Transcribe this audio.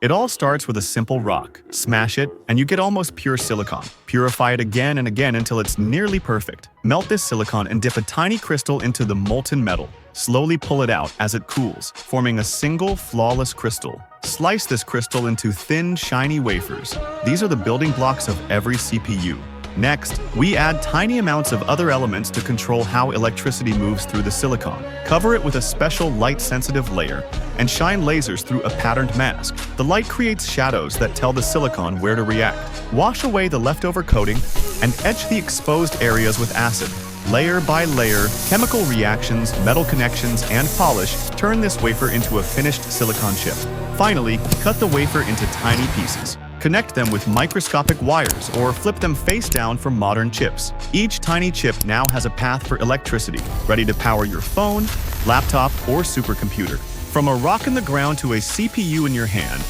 It all starts with a simple rock. Smash it, and you get almost pure silicon. Purify it again and again until it's nearly perfect. Melt this silicon and dip a tiny crystal into the molten metal. Slowly pull it out as it cools, forming a single, flawless crystal. Slice this crystal into thin, shiny wafers. These are the building blocks of every CPU. Next, we add tiny amounts of other elements to control how electricity moves through the silicon. Cover it with a special light-sensitive layer and shine lasers through a patterned mask. The light creates shadows that tell the silicon where to react. Wash away the leftover coating and etch the exposed areas with acid. Layer by layer, chemical reactions, metal connections, and polish turn this wafer into a finished silicon chip. Finally, cut the wafer into tiny pieces. Connect them with microscopic wires or flip them face down for modern chips. Each tiny chip now has a path for electricity, ready to power your phone, laptop, or supercomputer. From a rock in the ground to a CPU in your hand,